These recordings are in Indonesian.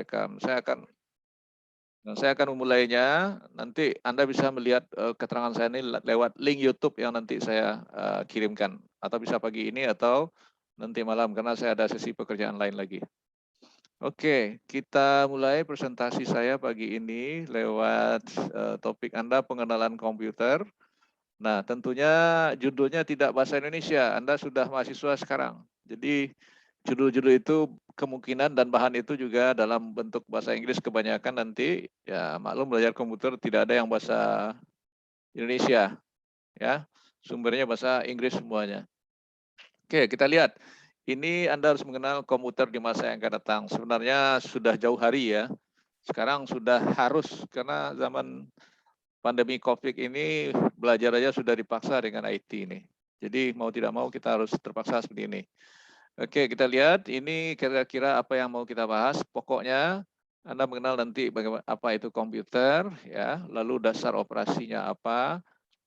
sampaikan. Saya akan memulainya. Nanti Anda bisa melihat keterangan saya ini lewat link YouTube yang nanti saya kirimkan, atau bisa pagi ini atau nanti malam karena saya ada sesi pekerjaan lain lagi. Oke, kita mulai presentasi saya pagi ini lewat topik Anda, pengenalan komputer. Nah, tentunya judulnya tidak bahasa Indonesia. Anda sudah mahasiswa sekarang. Jadi judul-judul itu kemungkinan dan bahan itu juga dalam bentuk bahasa Inggris kebanyakan nanti. Ya, maklum belajar komputer tidak ada yang bahasa Indonesia, ya. Sumbernya bahasa Inggris semuanya. Oke, kita lihat. Ini Anda harus mengenal komputer di masa yang akan datang. Sebenarnya sudah jauh hari ya. Sekarang sudah harus karena zaman pandemi COVID ini belajar aja sudah dipaksa dengan IT ini. Jadi mau tidak mau kita harus terpaksa seperti ini. Oke, kita lihat ini kira-kira apa yang mau kita bahas. Pokoknya Anda mengenal nanti bagaimana apa itu komputer, ya, lalu dasar operasinya apa,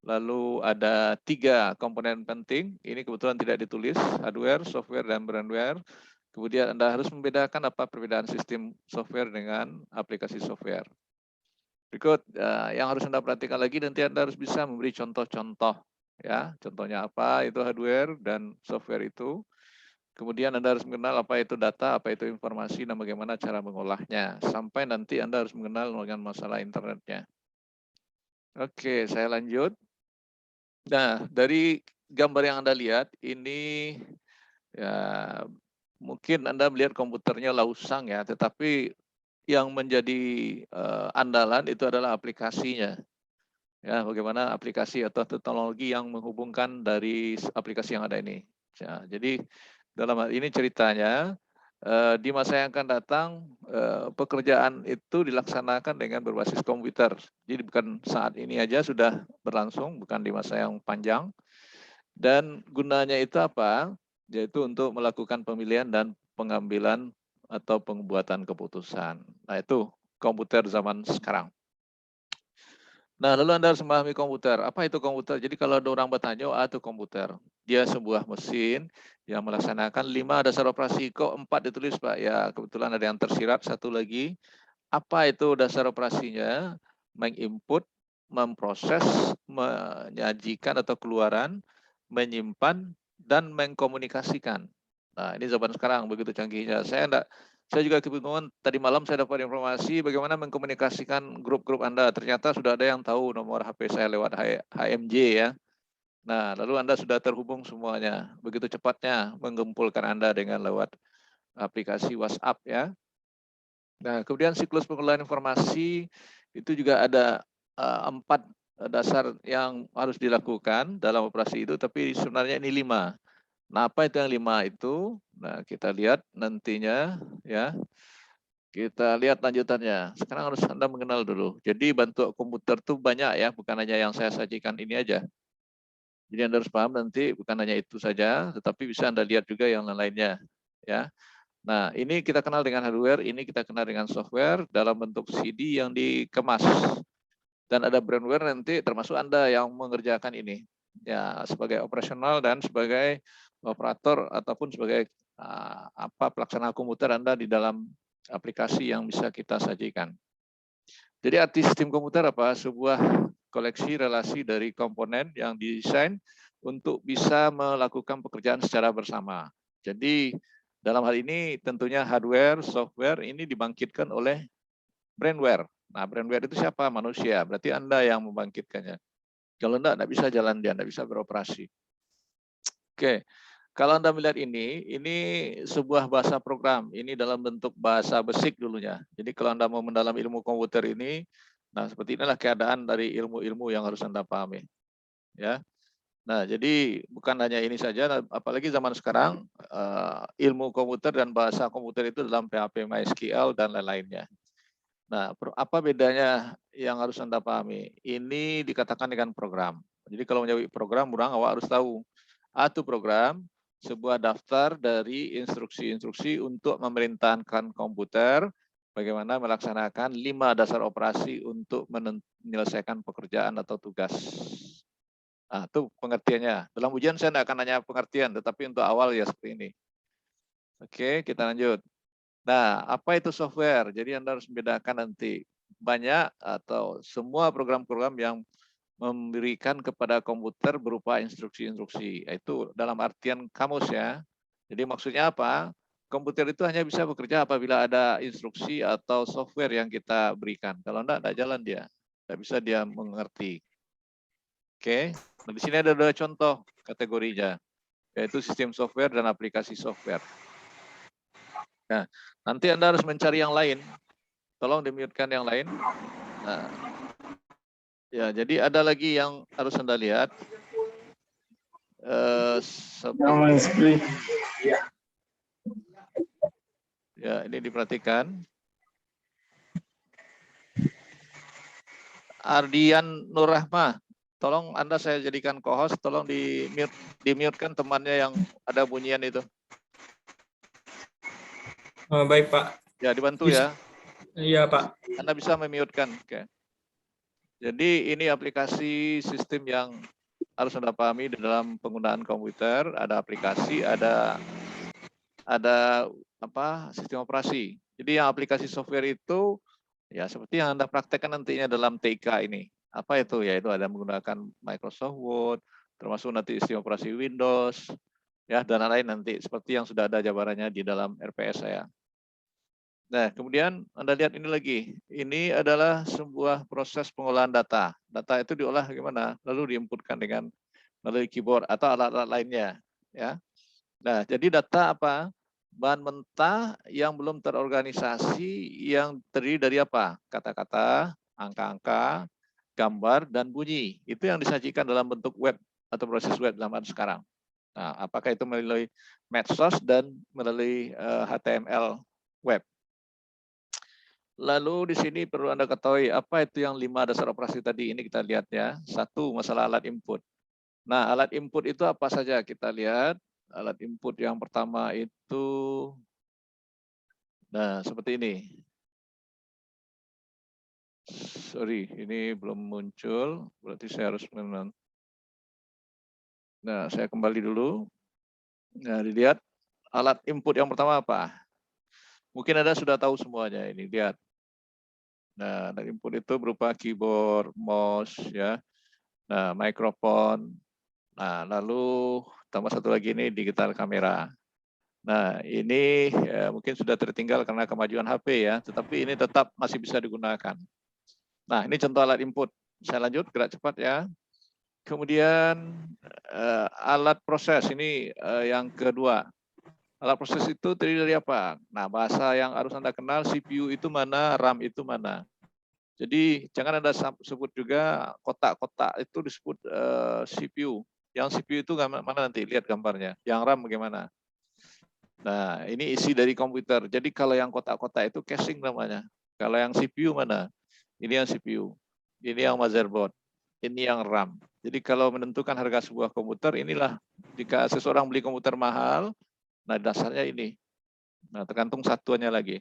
lalu ada 3 komponen penting. Ini kebetulan tidak ditulis, hardware, software, dan brandware. Kemudian Anda harus membedakan apa perbedaan sistem software dengan aplikasi software. Berikut yang harus Anda perhatikan lagi, nanti Anda harus bisa memberi contoh-contoh. Ya, contohnya apa itu hardware dan software itu. Kemudian Anda harus mengenal apa itu data, apa itu informasi, dan bagaimana cara mengolahnya. Sampai nanti Anda harus mengenal dengan masalah internetnya. Oke, saya lanjut. Nah, dari gambar yang Anda lihat, ini ya mungkin Anda melihat komputernya lausang ya, tetapi yang menjadi andalan itu adalah aplikasinya. Ya, bagaimana aplikasi atau teknologi yang menghubungkan dari aplikasi yang ada ini. Ya, jadi dalam hal ini ceritanya, di masa yang akan datang, pekerjaan itu dilaksanakan dengan berbasis komputer. Jadi bukan saat ini aja sudah berlangsung, bukan di masa yang panjang. Dan gunanya itu apa? Yaitu untuk melakukan pemilihan dan pengambilan atau pembuatan keputusan. Nah, itu komputer zaman sekarang. Nah, lalu Anda harus memahami komputer. Apa itu komputer? Jadi kalau ada orang bertanya, oh, itu komputer. Dia sebuah mesin yang melaksanakan 5 dasar operasi. Kok 4 ditulis, Pak? Ya, kebetulan ada yang tersirat, satu lagi. Apa itu dasar operasinya? Menginput, memproses, menyajikan atau keluaran, menyimpan, dan mengkomunikasikan. Nah, ini zaman sekarang begitu canggihnya. Saya juga kebingungan, tadi malam saya dapat informasi bagaimana mengkomunikasikan grup-grup Anda. Ternyata sudah ada yang tahu nomor HP saya lewat HMJ ya. Nah, lalu Anda sudah terhubung semuanya. Begitu cepatnya mengumpulkan Anda dengan lewat aplikasi WhatsApp ya. Nah, kemudian siklus pengelolaan informasi itu juga ada 4 dasar yang harus dilakukan dalam operasi itu, tapi sebenarnya ini 5. Nah, apa itu yang 5 itu? Nah, kita lihat nantinya ya. Kita lihat lanjutannya. Sekarang harus Anda mengenal dulu. Jadi bantu komputer tuh banyak ya, bukan hanya yang saya sajikan ini aja. Jadi Anda harus paham nanti bukan hanya itu saja, tetapi bisa Anda lihat juga yang lainnya. Ya. Nah, ini kita kenal dengan hardware, ini kita kenal dengan software dalam bentuk CD yang dikemas. Dan ada brandware nanti termasuk Anda yang mengerjakan ini. Ya, sebagai operasional dan sebagai operator ataupun sebagai pelaksana komputer Anda di dalam aplikasi yang bisa kita sajikan. Jadi arti sistem komputer apa? Sebuah koleksi relasi dari komponen yang didesain untuk bisa melakukan pekerjaan secara bersama. Jadi dalam hal ini tentunya hardware, software ini dibangkitkan oleh brandware. Nah, brandware itu siapa? Manusia. Berarti Anda yang membangkitkannya. Kalau enggak bisa jalan dia, enggak bisa beroperasi. Oke. Kalau Anda melihat ini sebuah bahasa program. Ini dalam bentuk bahasa basic dulunya. Jadi kalau Anda mau mendalam ilmu komputer ini, nah seperti inilah keadaan dari ilmu-ilmu yang harus Anda pahami. Ya. Nah, jadi bukan hanya ini saja, apalagi zaman sekarang ilmu komputer dan bahasa komputer itu dalam PHP, MySQL, dan lain-lainnya. Nah, apa bedanya yang harus Anda pahami? Ini dikatakan dengan program. Jadi kalau menjawab program, awak harus tahu. Itu program, sebuah daftar dari instruksi-instruksi untuk memerintahkan komputer bagaimana melaksanakan 5 dasar operasi untuk menyelesaikan pekerjaan atau tugas. Nah, itu pengertiannya. Dalam ujian saya tidak akan nanya pengertian, tetapi untuk awal ya seperti ini. Oke, kita lanjut. Nah, apa itu software? Jadi Anda harus membedakan nanti banyak atau semua program-program yang memberikan kepada komputer berupa instruksi-instruksi. Itu dalam artian kamus ya. Jadi maksudnya apa? Komputer itu hanya bisa bekerja apabila ada instruksi atau software yang kita berikan. Kalau enggak jalan dia. Tidak bisa dia mengerti. Oke. Nah, di sini ada 2 contoh kategorinya, yaitu sistem software dan aplikasi software. Nah, nanti Anda harus mencari yang lain. Tolong di-mute-kan yang lain. Nah, ya, jadi ada lagi yang harus Anda lihat. Ya, ini diperhatikan. Ardian Nurrahma, tolong Anda saya jadikan co-host, tolong di-mute-kan temannya yang ada bunyian itu. Baik, Pak. Ya, dibantu ya. Iya, Pak. Anda bisa memute-kan. Oke. Jadi ini aplikasi sistem yang harus Anda pahami di dalam penggunaan komputer. Ada aplikasi, ada apa sistem operasi. Jadi yang aplikasi software itu ya seperti yang Anda praktekkan nantinya dalam TK ini. Apa itu? Yaitu ada menggunakan Microsoft Word, termasuk nanti sistem operasi Windows, ya dan lain-lain nanti seperti yang sudah ada jabarannya di dalam RPS saya. Nah, kemudian Anda lihat ini lagi. Ini adalah sebuah proses pengolahan data. Data itu diolah bagaimana? Lalu diinputkan dengan melalui keyboard atau alat-alat lainnya, ya. Nah, jadi data apa? Bahan mentah yang belum terorganisasi yang terdiri dari apa? Kata-kata, angka-angka, gambar, dan bunyi. Itu yang disajikan dalam bentuk web atau proses web zaman sekarang. Nah, apakah itu melalui medsos dan melalui HTML web. Lalu di sini perlu Anda ketahui apa itu yang 5 dasar operasi tadi. Ini kita lihat ya. 1, masalah alat input. Nah, alat input itu apa saja? Kita lihat. Alat input yang pertama itu, nah seperti ini. Sorry, ini belum muncul. Berarti saya harus menonton. Nah, saya kembali dulu. Nah, dilihat alat input yang pertama apa? Mungkin Anda sudah tahu semuanya ini. Lihat. Nah, alat input itu berupa keyboard, mouse, ya. Nah, mikrofon. Nah, lalu tambah satu lagi ini digital kamera. Nah, ini ya, mungkin sudah tertinggal karena kemajuan HP ya, tetapi ini tetap masih bisa digunakan. Nah, ini contoh alat input. Saya lanjut, gerak cepat ya. Kemudian alat proses, ini yang kedua. Alat proses itu terdiri dari apa? Nah, bahasa yang harus Anda kenal, CPU itu mana, RAM itu mana. Jadi jangan Anda sebut juga kotak-kotak itu disebut CPU. Yang CPU itu mana nanti, lihat gambarnya. Yang RAM bagaimana. Nah, ini isi dari komputer. Jadi kalau yang kotak-kotak itu caching namanya. Kalau yang CPU mana? Ini yang CPU. Ini yang motherboard. Ini yang RAM. Jadi kalau menentukan harga sebuah komputer, inilah jika seseorang beli komputer mahal, nah dasarnya ini. Nah, tergantung satuannya lagi.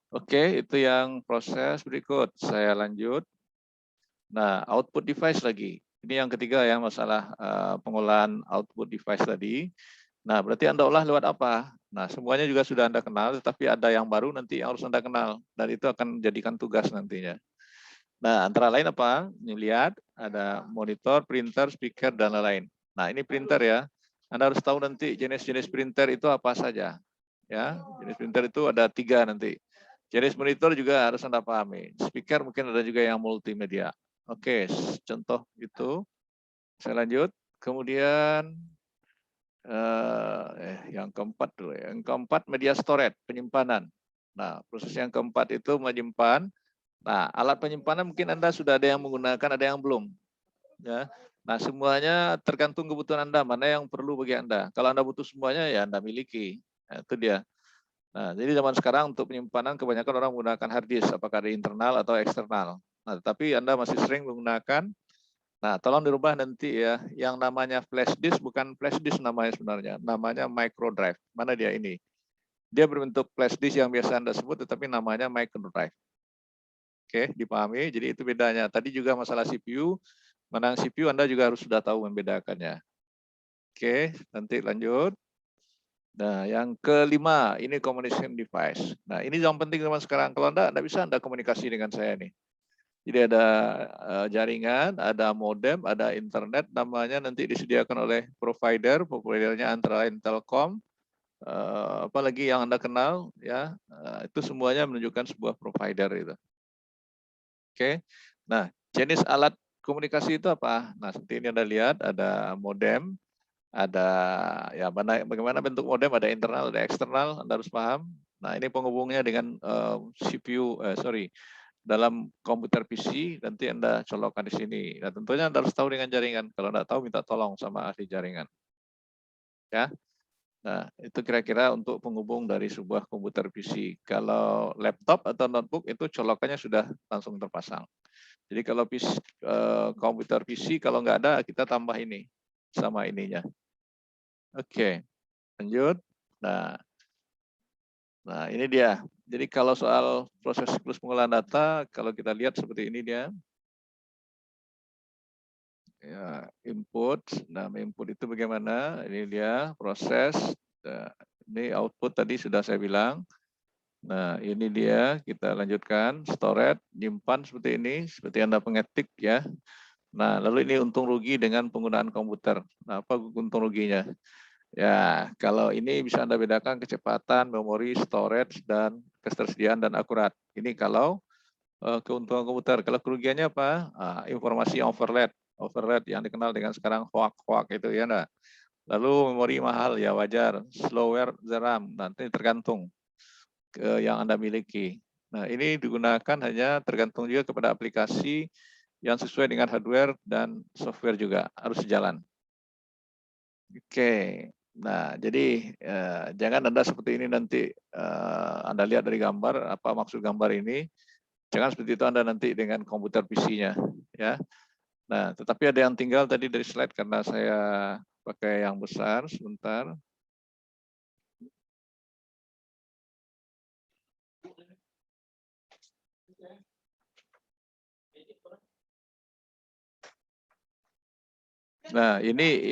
Oke, itu yang proses berikut. Saya lanjut. Nah, output device lagi. Ini yang ketiga ya, masalah pengolahan output device tadi. Nah, berarti Anda olah lewat apa? Nah, semuanya juga sudah Anda kenal, tetapi ada yang baru nanti yang harus Anda kenal. Dan itu akan menjadikan tugas nantinya. Nah, antara lain apa? Ini lihat, ada monitor, printer, speaker, dan lain-lain. Nah, ini printer ya. Anda harus tahu nanti jenis-jenis printer itu apa saja. Ya, jenis printer itu ada 3 nanti. Jenis monitor juga harus Anda pahami. Speaker mungkin ada juga yang multimedia. Oke, contoh itu. Saya lanjut. Kemudian yang keempat dulu ya. Yang keempat media storage, penyimpanan. Nah, proses yang keempat itu menyimpan. Nah, alat penyimpanan mungkin Anda sudah ada yang menggunakan, ada yang belum. Ya. Nah, semuanya tergantung kebutuhan Anda, mana yang perlu bagi Anda. Kalau Anda butuh semuanya, ya Anda miliki. Nah, itu dia. Nah, jadi zaman sekarang untuk penyimpanan kebanyakan orang menggunakan hard disk, apakah di internal atau eksternal. Nah, tetapi Anda masih sering menggunakan, nah tolong dirubah nanti ya, yang namanya flash disk bukan flash disk namanya sebenarnya, namanya micro drive. Mana dia ini? Dia berbentuk flash disk yang biasa Anda sebut, tetapi namanya micro drive. Oke, dipahami. Jadi itu bedanya. Tadi juga masalah CPU, menang CPU Anda juga harus sudah tahu membedakannya. Oke, nanti lanjut. Nah, yang kelima, ini communication device. Nah, ini yang penting zaman sekarang. Kalau Anda bisa Anda komunikasi dengan saya nih. Jadi ada jaringan, ada modem, ada internet, namanya nanti disediakan oleh provider, providernya antara lain Telkom, apalagi yang Anda kenal, ya, itu semuanya menunjukkan sebuah provider itu. Oke, nah jenis alat komunikasi itu apa? Nah seperti ini Anda lihat, ada modem, ada ya bagaimana bentuk modem, ada internal, ada eksternal, Anda harus paham. Nah ini penghubungnya dengan CPU, dalam komputer PC, nanti Anda colokkan di sini. Nah tentunya Anda harus tahu dengan jaringan. Kalau Anda tahu, minta tolong sama ahli jaringan. Ya. Nah itu kira-kira untuk penghubung dari sebuah komputer PC. Kalau laptop atau notebook itu colokannya sudah langsung terpasang. Jadi kalau komputer PC kalau nggak ada, kita tambah ini sama ininya. Oke, lanjut. Nah, ini dia. Jadi kalau soal proses siklus pengolahan data, kalau kita lihat seperti ini dia. Ya, input. Nah, input itu bagaimana? Ini dia proses. Nah, ini output tadi sudah saya bilang. Nah, ini dia. Kita lanjutkan. Storage, nyimpan seperti ini. Seperti Anda pengetik ya. Nah, lalu ini untung rugi dengan penggunaan komputer. Nah, apa untung ruginya? Ya, kalau ini bisa Anda bedakan kecepatan, memori, storage, dan ketersediaan dan akurat. Ini kalau keuntungan komputer. Kalau kerugiannya apa? Informasi overload. Overload yang dikenal dengan sekarang hoak-hoak itu ya. Nah. Lalu memori mahal ya wajar. Slower the RAM, nanti tergantung ke yang Anda miliki. Nah, ini digunakan hanya tergantung juga kepada aplikasi yang sesuai dengan hardware dan software juga harus sejalan. Oke, nah jadi jangan Anda seperti ini nanti Anda lihat dari gambar apa maksud gambar ini. Jangan seperti itu Anda nanti dengan komputer PC-nya, ya. Nah, tetapi ada yang tinggal tadi dari slide karena saya pakai yang besar. Sebentar. Nah, ini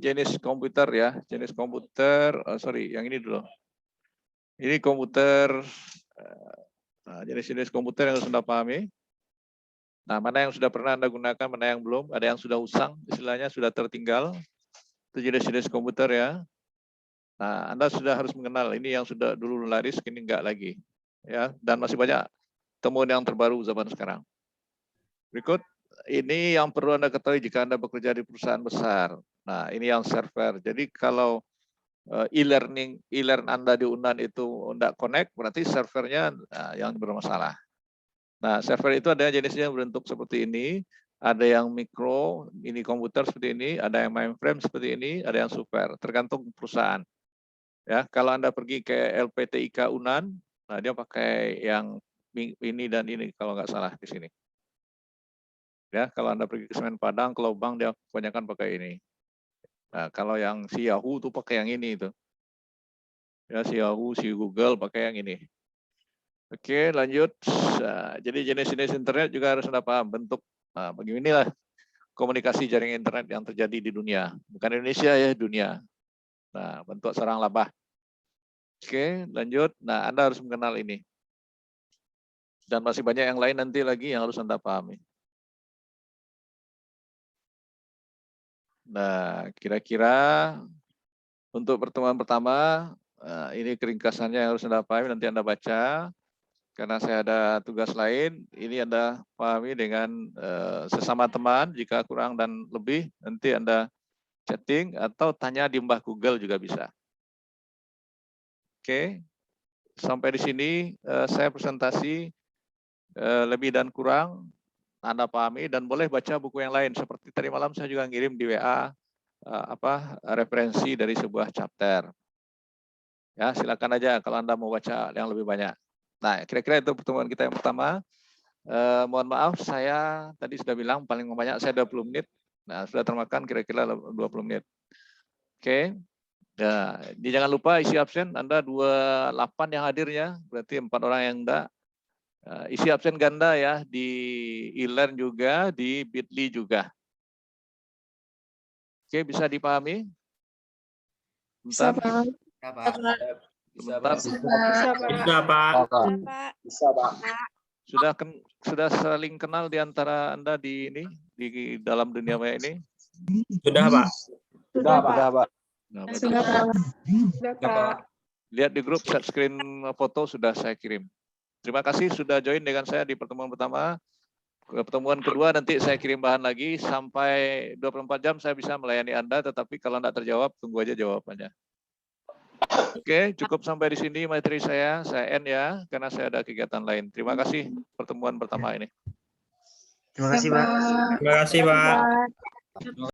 jenis komputer ya, jenis komputer. Sorry, yang ini dulu. Ini komputer. Jenis-jenis komputer yang harus Anda pahami. Nah, mana yang sudah pernah Anda gunakan, mana yang belum. Ada yang sudah usang, istilahnya sudah tertinggal. Itu jenis-jenis komputer ya. Nah, Anda sudah harus mengenal ini yang sudah dulu laris, kini enggak lagi. Ya, dan masih banyak temuan yang terbaru zaman sekarang. Berikut, ini yang perlu Anda ketahui jika Anda bekerja di perusahaan besar. Nah, ini yang server. Jadi kalau e-learn Anda di UNAN itu enggak connect, berarti servernya yang bermasalah. Nah, server itu ada jenisnya berbentuk seperti ini, ada yang mikro, ini komputer seperti ini, ada yang mainframe seperti ini, ada yang super, tergantung perusahaan. Ya, kalau Anda pergi ke LPTIK UNAN, nah dia pakai yang ini dan ini kalau nggak salah di sini. Ya, kalau Anda pergi ke Semen Padang, ke Lubang, dia kebanyakan pakai ini. Nah, kalau yang si Yahoo itu pakai yang ini itu. Ya, si Yahoo, si Google pakai yang ini. Oke, lanjut. Nah, jadi jenis-jenis internet juga harus Anda paham bentuk. Nah, beginilah komunikasi jaringan internet yang terjadi di dunia. Bukan Indonesia ya, dunia. Nah, bentuk sarang laba. Oke, lanjut. Nah, Anda harus mengenal ini. Dan masih banyak yang lain nanti lagi yang harus Anda pahami. Nah, kira-kira untuk pertemuan pertama, ini keringkasannya yang harus Anda pahami, nanti Anda baca. Karena saya ada tugas lain, ini Anda pahami dengan sesama teman, jika kurang dan lebih, nanti Anda chatting atau tanya di Mbah Google juga bisa. Oke, sampai di sini saya presentasi lebih dan kurang Anda pahami dan boleh baca buku yang lain. Seperti tadi malam saya juga ngirim di WA referensi dari sebuah chapter. Ya, silakan aja kalau Anda mau baca yang lebih banyak. Nah, kira-kira itu pertemuan kita yang pertama. Mohon maaf, saya tadi sudah bilang paling banyak saya 20 menit. Nah, sudah termakan kira-kira 20 menit. Oke. Nah, jangan lupa isi absen Anda 28 yang hadirnya, berarti 4 orang yang enggak. Isi absen ganda ya di e-learn juga, di Bitly juga. Oke, bisa dipahami? Bentar, Pak. sebentar. Bisa, Pak. Bisa, Pak. Sudah saling kenal di antara Anda di dalam dunia maya ini? Sudah, Pak. Sudah, Pak. Nah, bagus. Sudah, Pak. Sudah, Pak. Lihat di grup set screen foto sudah saya kirim. Terima kasih sudah join dengan saya di pertemuan pertama. Pertemuan kedua nanti saya kirim bahan lagi sampai 24 jam saya bisa melayani Anda, tetapi kalau tidak terjawab tunggu aja jawabannya. Oke, cukup sampai di sini materi saya end ya, karena saya ada kegiatan lain. Terima kasih pertemuan pertama ini. Terima kasih, Pak. Terima kasih, Pak.